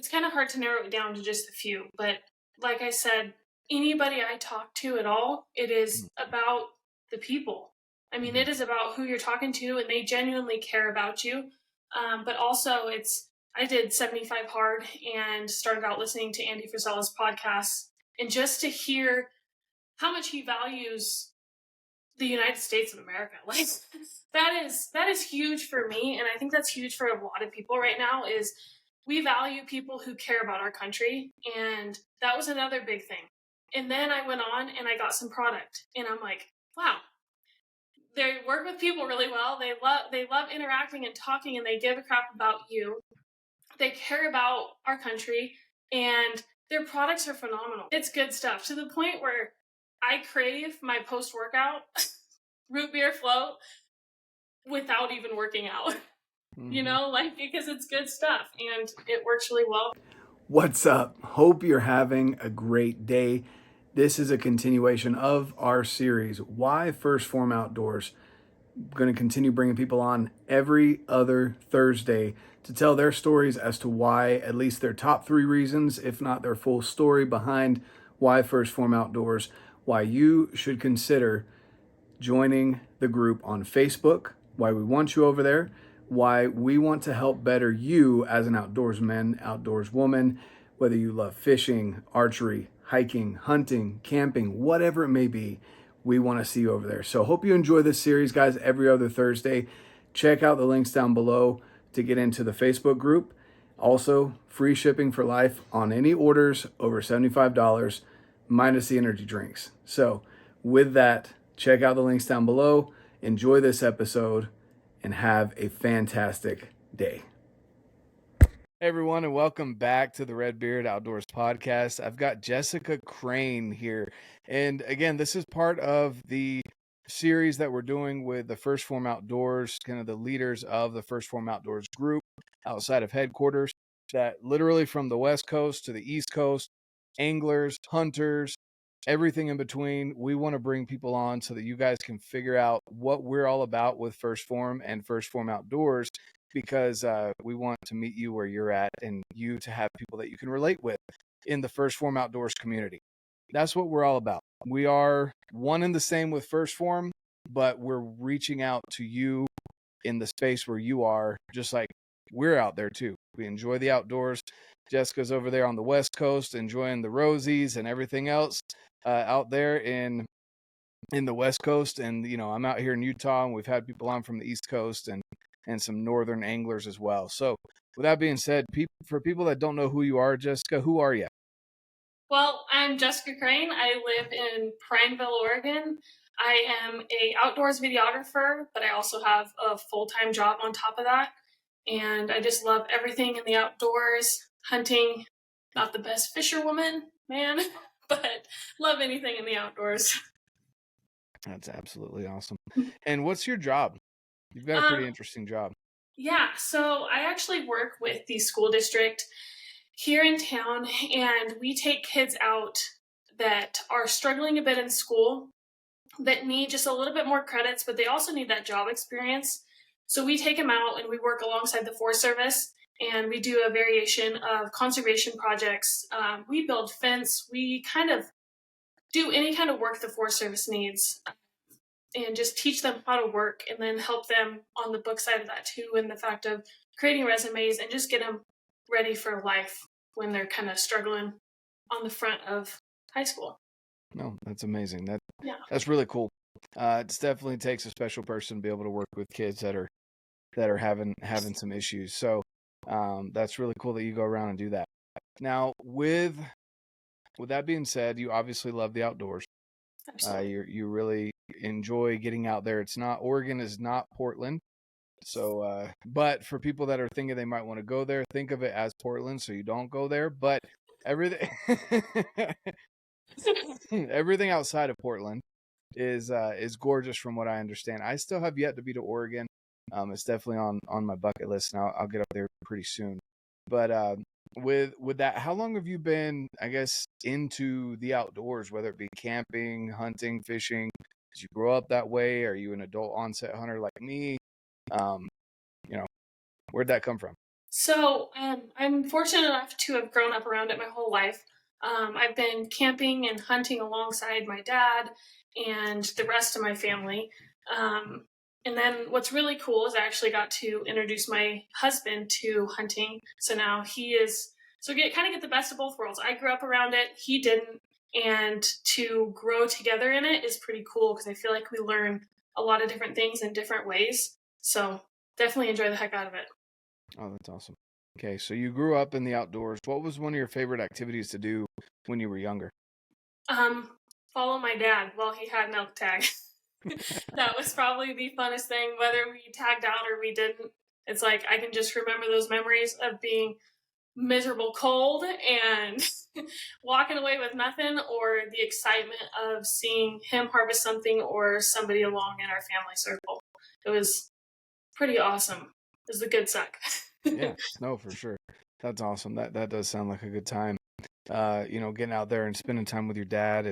it's kind of hard to narrow it down to just a few. But like I said, anybody I talk to at all, it is about the people. I mean, it is about who you're talking to, and they genuinely care about you. But also, I did 75 hard and started out listening to Andy Frisella's podcast, and just to hear how much he values the United States of America, like that is huge for me, and I think that's huge for a lot of people right now. Is we value people who care about our country, and that was another big thing. And then I went on and I got some product, and I'm like, wow, they work with people really well. They love interacting and talking, and they give a crap about you. They care about our country, and their products are phenomenal. It's good stuff, to the point where I crave my post-workout root beer float without even working out. You know, like, because it's good stuff and it works really well. What's up? Hope you're having a great day. This is a continuation of our series, Why First Phorm Outdoors. I'm going to continue bringing people on every other Thursday to tell their stories as to why, at least their top 3 reasons, if not their full story behind why First Phorm Outdoors, why you should consider joining the group on Facebook, why we want you over there, why we want to help better you as an outdoorsman, outdoorswoman, whether you love fishing, archery, hiking, hunting, camping, whatever it may be. We want to see you over there. So hope you enjoy this series, guys, every other Thursday. Check out the links down below to get into the Facebook group. Also, free shipping for life on any orders over $75, minus the energy drinks. So with that, check out the links down below. Enjoy this episode and have a fantastic day. Hey everyone, and welcome back to the RedBeard Outdoors podcast. I've got Jessica Crane here. And again, this is part of the series that we're doing with the First Phorm Outdoors, kind of the leaders of the First Phorm Outdoors group outside of headquarters, that literally from the West Coast to the East Coast, anglers, hunters, everything in between, we want to bring people on so that you guys can figure out what we're all about with First Phorm and First Phorm Outdoors, because we want to meet you where you're at and you to have people that you can relate with in the First Phorm Outdoors community. That's what we're all about. We are one and the same with First Phorm, but we're reaching out to you in the space where you are, just like we're out there too. We enjoy the outdoors. Jessica's over there on the West Coast enjoying the rosies and everything else out there in the West Coast. And, you know, I'm out here in Utah, and we've had people on from the East Coast and some northern anglers as well. So with that being said, for people that don't know who you are, Jessica, who are you? Well, I'm Jessica Crane. I live in Prineville, Oregon. I am a outdoors videographer, but I also have a full-time job on top of that. And I just love everything in the outdoors. Hunting, not the best fisherwoman, man, but love anything in the outdoors. That's absolutely awesome. And what's your job? You've got a pretty interesting job. Yeah, so I actually work with the school district here in town, and we take kids out that are struggling a bit in school, that need just a little bit more credits, but they also need that job experience. So we take them out and we work alongside the Forest Service, and we do a variation of conservation projects. We build fence. We kind of do any kind of work the Forest Service needs, and just teach them how to work, and then help them on the book side of that too, and the fact of creating resumes and just get them ready for life when they're kind of struggling on the front of high school. No, that's amazing. That's really cool. It definitely takes a special person to be able to work with kids that are having some issues. So that's really cool that you go around and do that. Now, with that being said, you obviously love the outdoors. Absolutely. You really enjoy getting out there. Oregon is not Portland. So, but for people that are thinking they might want to go there, think of it as Portland, so you don't go there. But everything, everything outside of Portland is gorgeous from what I understand. I still have yet to be to Oregon. It's definitely on my bucket list, and I'll get up there pretty soon. But with that, how long have you been, I guess, into the outdoors, whether it be camping, hunting, fishing? Did you grow up that way? Are you an adult onset hunter like me? You know, where'd that come from? So I'm fortunate enough to have grown up around it my whole life. I've been camping and hunting alongside my dad and the rest of my family. Um, and then what's really cool is I actually got to introduce my husband to hunting. So now he is, so kind of get the best of both worlds. I grew up around it, he didn't. And to grow together in it is pretty cool because I feel like we learn a lot of different things in different ways. So definitely enjoy the heck out of it. Oh, that's awesome. Okay, so you grew up in the outdoors. What was one of your favorite activities to do when you were younger? Follow my dad while he had an elk tag. That was probably the funnest thing, whether we tagged out or we didn't. It's like I can just remember those memories of being miserable cold and walking away with nothing, or the excitement of seeing him harvest something or somebody along in our family circle. It was pretty awesome. It was a good suck. Yeah, no, for sure. That's awesome. That does sound like a good time. Getting out there and spending time with your dad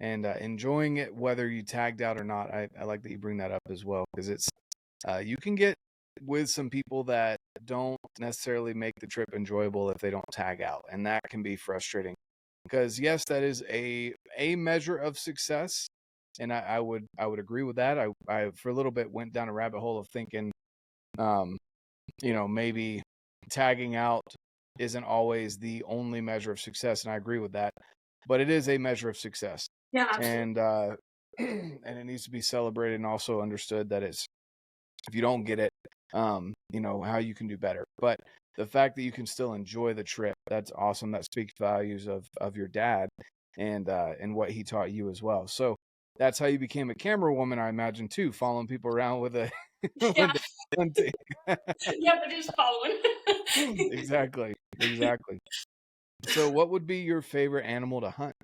and enjoying it, whether you tagged out or not. I like that you bring that up as well, because it's you can get with some people that don't necessarily make the trip enjoyable if they don't tag out, and that can be frustrating. Because yes, that is a measure of success, and I would agree with that. I for a little bit went down a rabbit hole of thinking, maybe tagging out isn't always the only measure of success, and I agree with that. But it is a measure of success, Yeah, absolutely. and and it needs to be celebrated and also understood that it's, if you don't get it, how you can do better. But the fact that you can still enjoy the trip, that's awesome. That speaks values of your dad and what he taught you as well. So that's how you became a camera woman, I imagine, too, following people around with a Yeah, with a hunting. yeah, but just following. Exactly. So what would be your favorite animal to hunt?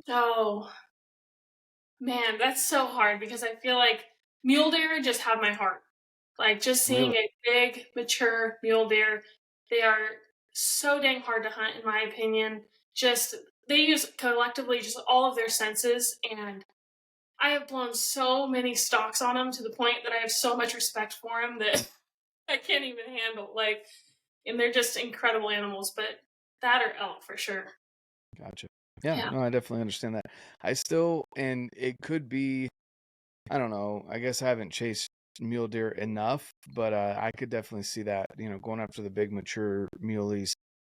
Oh, man, that's so hard because I feel like mule deer just have my heart. Like just seeing Really? a big, mature mule deer, they are so dang hard to hunt, in my opinion. Just they use collectively just all of their senses, and I have blown so many stalks on them to the point that I have so much respect for them that I can't even handle. Like, and they're just incredible animals. But that or elk for sure. Gotcha. Yeah, Yeah, no, I definitely understand that. I still, and it could be, I don't know, I guess I haven't chased mule deer enough, but I could definitely see that, going after the big mature muleys.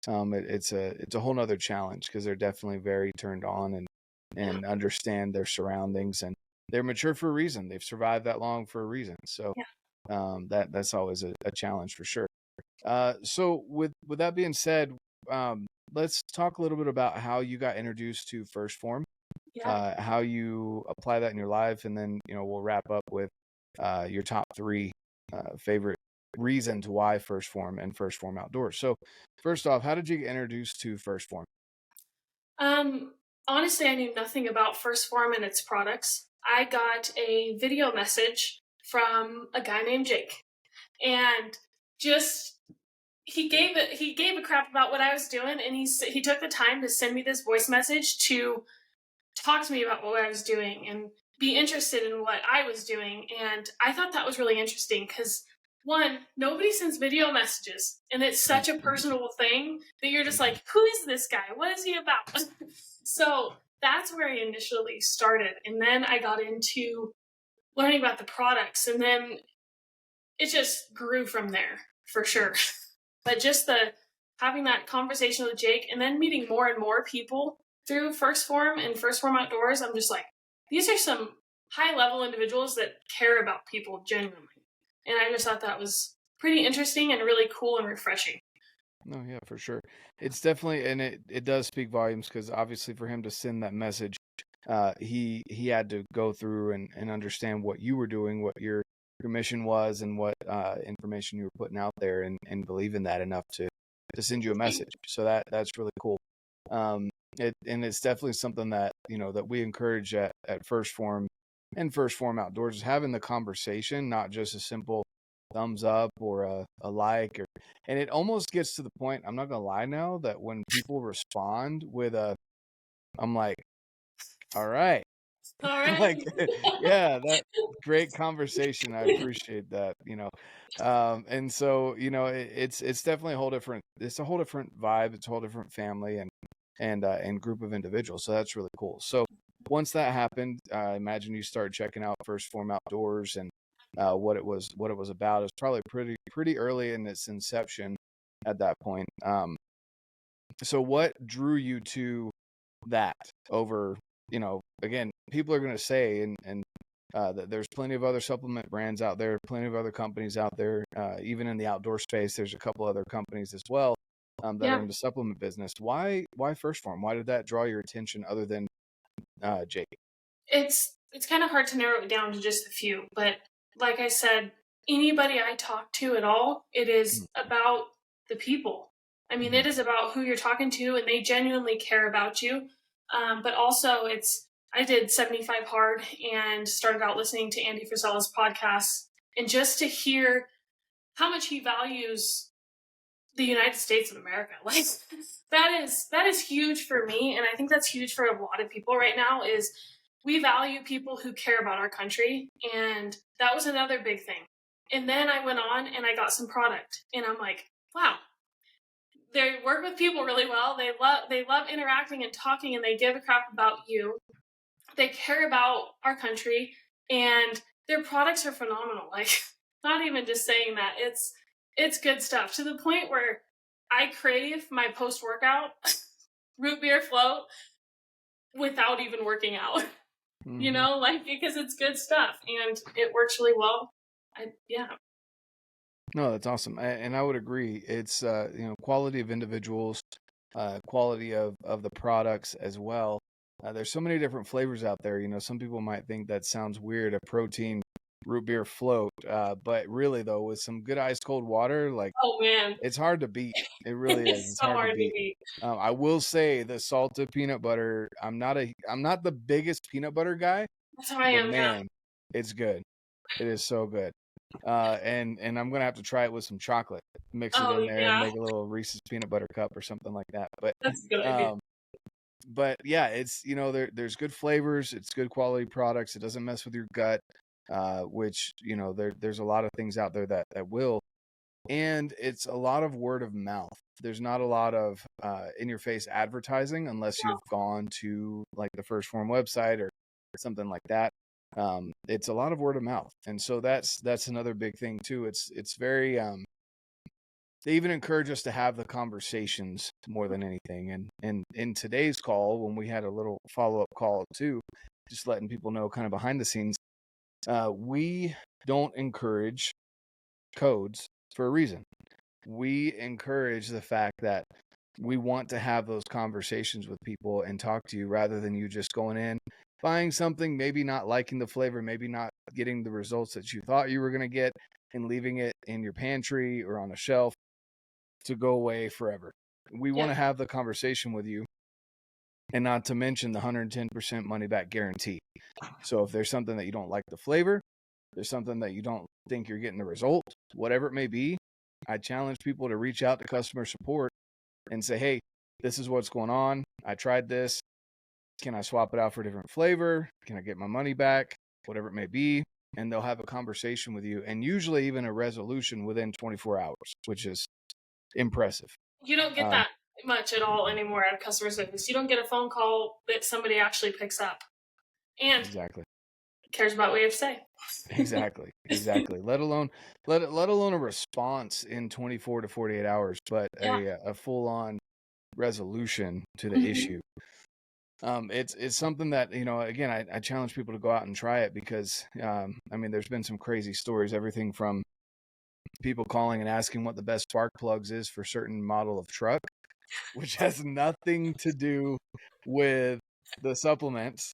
It's a whole nother challenge because they're definitely very turned on yeah, and understand their surroundings, and they're mature for a reason. They've survived that long for a reason. So yeah, that's always a challenge for sure. So with that being said, let's talk a little bit about how you got introduced to First Form, yeah. how you apply that in your life, and then we'll wrap up with your top three favorite reasons why First Form and First Form Outdoors. So, first off, how did you get introduced to First Form? Um, Honestly, I knew nothing about First Form and its products. I got a video message from a guy named Jake, and just he gave a crap about what I was doing, and he took the time to send me this voice message to talk to me about what I was doing and be interested in what I was doing. And I thought that was really interesting because one, nobody sends video messages, and it's such a personable thing that you're just like, who is this guy? What is he about? So that's where I initially started. And then I got into learning about the products, and then it just grew from there for sure. But just the having that conversation with Jake and then meeting more and more people through First Form and First Form Outdoors, I'm just like, these are some high level individuals that care about people genuinely. And I just thought that was pretty interesting and really cool and refreshing. No, yeah, for sure. It's definitely, and it does speak volumes because obviously for him to send that message, he had to go through and understand what you were doing, what your mission was, and what information you were putting out there, and believe in that enough to send you a message. So that's really cool. And it's definitely something that that we encourage at First Form and First Form Outdoors, is having the conversation, not just a simple thumbs up or a like, and it almost gets to the point, I'm not gonna lie now, that when people respond with I'm like, all right, All right. Like, yeah, that great conversation. I appreciate that, and so, it's definitely a whole different, it's a whole different vibe. It's a whole different family and group of individuals. So that's really cool. So once that happened, I imagine you started checking out First Phorm Outdoors and what it was about. It was probably pretty early in its inception at that point. So what drew you to that over, again, people are going to say, that there's plenty of other supplement brands out there, plenty of other companies out there, even in the outdoor space. There's a couple other companies as well that are in the supplement business. Why First Phorm? Why did that draw your attention other than Jake? It's kind of hard to narrow it down to just a few, but like I said, anybody I talk to at all, it is about the people. I mean, it is about who you're talking to, and they genuinely care about you. But also, I did 75 hard and started out listening to Andy Frisella's podcast, and just to hear how much he values the United States of America, like that is huge for me, and I think that's huge for a lot of people right now. Is we value people who care about our country, and that was another big thing. And then I went on and I got some product, and I'm like, wow, they work with people really well. They love interacting and talking, and they give a crap about you. They care about our country, and their products are phenomenal. Like, not even just saying that, it's good stuff, to the point where I crave my post-workout root beer float without even working out. Because it's good stuff and it works really well. No, that's awesome. And I would agree. It's, quality of individuals, quality of the products as well. There's so many different flavors out there. Some people might think that sounds weird, a protein root beer float. But really, though, with some good ice cold water, like, oh man, it's hard to beat. It really is. It's so hard to beat. I will say the salted peanut butter. I'm not the biggest peanut butter guy. That's how I am. Man, it's good. It is so good. And I'm gonna have to try it with some chocolate, mix it in there, and make a little Reese's peanut butter cup or something like that. But that's a good idea. But yeah, it's there's good flavors, it's good quality products. It doesn't mess with your gut, which there's a lot of things out there that will, and it's a lot of word of mouth. There's not a lot of in your face advertising unless you've gone to like the First Phorm website or something like that. It's a lot of word of mouth, and so that's another big thing too. It's very they even encourage us to have the conversations more than anything. And in today's call, when we had a little follow-up call too, just letting people know kind of behind the scenes, we don't encourage codes for a reason. We encourage the fact that we want to have those conversations with people and talk to you, rather than you just going in, buying something, maybe not liking the flavor, maybe not getting the results that you thought you were going to get, and leaving it in your pantry or on a shelf to go away forever. We want to have the conversation with you, and not to mention the 110% money back guarantee. So if there's something that you don't like the flavor, there's something that you don't think you're getting the result, whatever it may be, I challenge people to reach out to customer support and say, hey, this is what's going on. I tried this. Can I swap it out for a different flavor? Can I get my money back? Whatever it may be. And they'll have a conversation with you, and usually even a resolution within 24 hours, which is impressive. You don't get that much at all anymore out of customer service. You don't get a phone call that somebody actually picks up and cares about what you have to say. Exactly. Let alone a response in 24 to 48 hours, but a full on resolution to the issue. It's something that, again, I challenge people to go out and try it, because there's been some crazy stories, everything from people calling and asking what the best spark plugs is for certain model of truck, which has nothing to do with the supplements.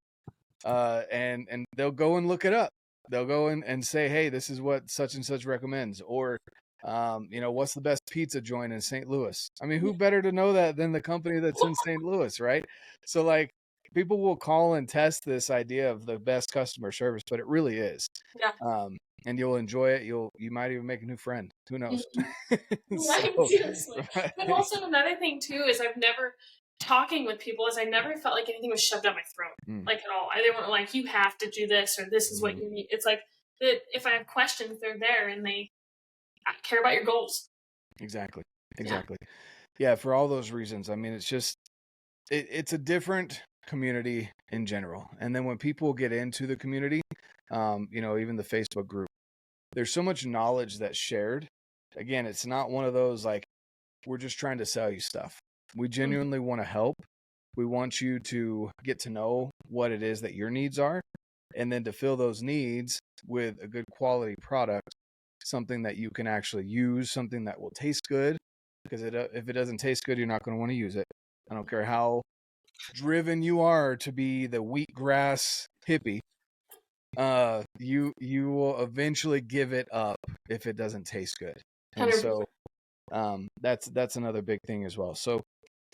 And they'll go and look it up. They'll go in and say, hey, this is what such and such recommends. Or, what's the best pizza joint in St. Louis? I mean, who better to know that than the company that's in St. Louis, right? So like, people will call and test this idea of the best customer service, but it really is. Yeah. And you'll enjoy it. You might even make a new friend. Who knows? Right, seriously. But also another thing too is I've never talking with people is I never felt like anything was shoved down my throat, like at all. They weren't like, you have to do this or this is what you need. It's like that if I have questions, they're there and they care about your goals. Exactly. Yeah, for all those reasons. I mean, it's just it's a different community in general. And then when people get into the community, even the Facebook group, there's so much knowledge that's shared. Again, it's not one of those like we're just trying to sell you stuff. We genuinely want to help. We want you to get to know what it is that your needs are, and then to fill those needs with a good quality product, something that you can actually use, something that will taste good. Because if it doesn't taste good, you're not going to want to use it. I don't care how driven you are to be the wheatgrass hippie. You will eventually give it up if it doesn't taste good. And 100%. so that's another big thing as well. So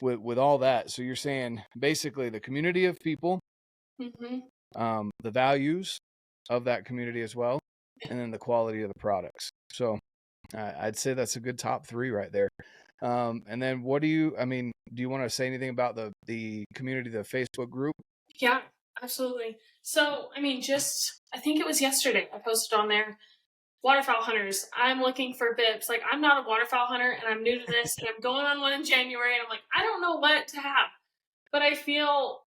with all that, so you're saying basically the community of people, the values of that community as well, and then the quality of the products. So I'd say that's a good top 3 right there. And then do you want to say anything about the community, the Facebook group? Yeah, absolutely. So, I think it was yesterday I posted on there, waterfowl hunters, I'm looking for bibs. Like, I'm not a waterfowl hunter and I'm new to this and I'm going on one in January and I'm like, I don't know what to have. But I felt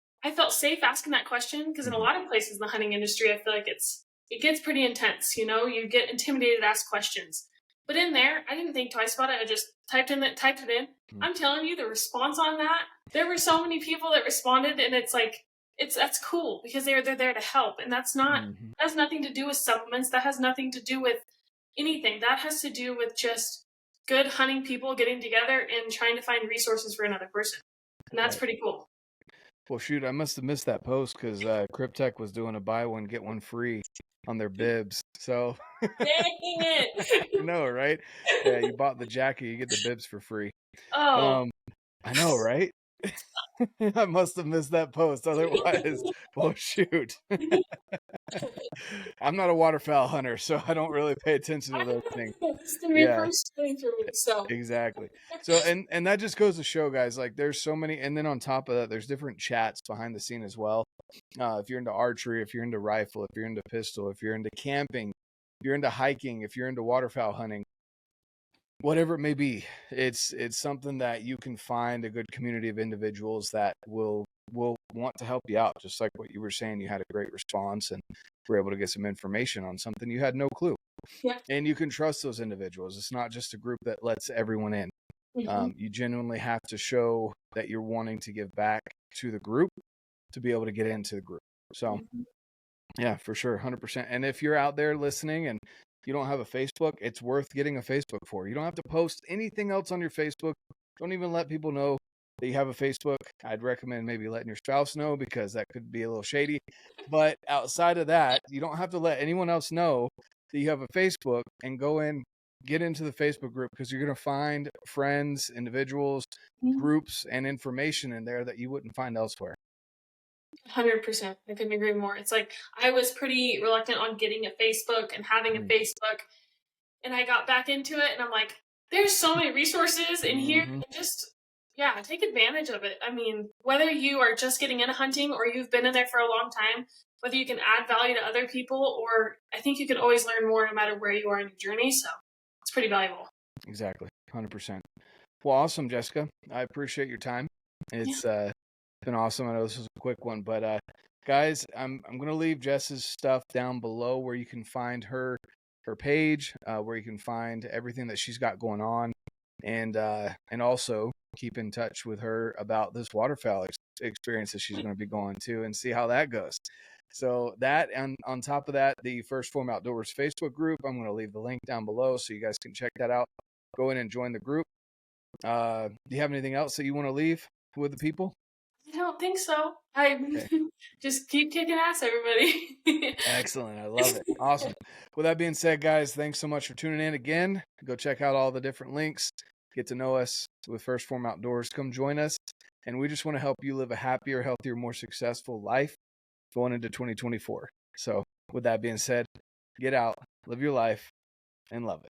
safe asking that question because in a lot of places in the hunting industry, I feel like it gets pretty intense. You get intimidated to ask questions. But in there, I didn't think twice about it. I just typed it in. I'm telling you, the response on that, there were so many people that responded, and it's like, that's cool because they're there to help, and that has nothing to do with supplements. That has nothing to do with anything. That has to do with just good hunting people getting together and trying to find resources for another person, and that's pretty cool. Well, shoot, I must have missed that post because Kryptek was doing a buy one get one free on their bibs. So dang it! I know, right? Yeah, you bought the jacket, you get the bibs for free. Oh, I know, right? I must have missed that post. Otherwise, well, shoot. I'm not a waterfowl hunter, so I don't really pay attention to those things. It's gonna be frustrating for me. So exactly. So and that just goes to show, guys, like there's so many, and then on top of that, there's different chats behind the scene as well. If you're into archery, if you're into rifle, if you're into pistol, if you're into camping, if you're into hiking, if you're into waterfowl hunting, whatever it may be, it's something that you can find a good community of individuals that will want to help you out. Just like what you were saying, you had a great response and were able to get some information on something you had no clue. Yeah. And you can trust those individuals. It's not just a group that lets everyone in. You genuinely have to show that you're wanting to give back to the group to be able to get into the group. So yeah, for sure. 100%. And if you're out there listening and you don't have a Facebook, it's worth getting a Facebook for. You don't have to post anything else on your Facebook. Don't even let people know that you have a Facebook. I'd recommend maybe letting your spouse know because that could be a little shady. But outside of that, you don't have to let anyone else know that you have a Facebook, and go in, get into the Facebook group, because you're going to find friends, individuals, groups, and information in there that you wouldn't find elsewhere. 100%. I couldn't agree more. It's like I was pretty reluctant on getting a Facebook and having a Facebook, and I got back into it, and I'm like, there's so many resources in here. And just, take advantage of it. I mean, whether you are just getting into hunting or you've been in there for a long time, whether you can add value to other people, or I think you can always learn more no matter where you are in your journey. So it's pretty valuable. Exactly. 100%. Well, awesome, Jessica. I appreciate your time. It's been awesome. I know this was a quick one, but guys, I'm going to leave Jess's stuff down below where you can find her page, where you can find everything that she's got going on, and also keep in touch with her about this waterfowl experience that she's going to be going to, and see how that goes. So that, and on top of that, the first Phorm Outdoors Facebook group, I'm going to leave the link down below so you guys can check that out. Go in and join the group. Do you have anything else that you want to leave with the people? I don't think so. Just keep kicking ass, everybody. Excellent. I love it. Awesome. With that being said, guys, thanks so much for tuning in again. Go check out all the different links. Get to know us with First Phorm Outdoors. Come join us. And we just want to help you live a happier, healthier, more successful life going into 2024. So with that being said, get out, live your life, and love it.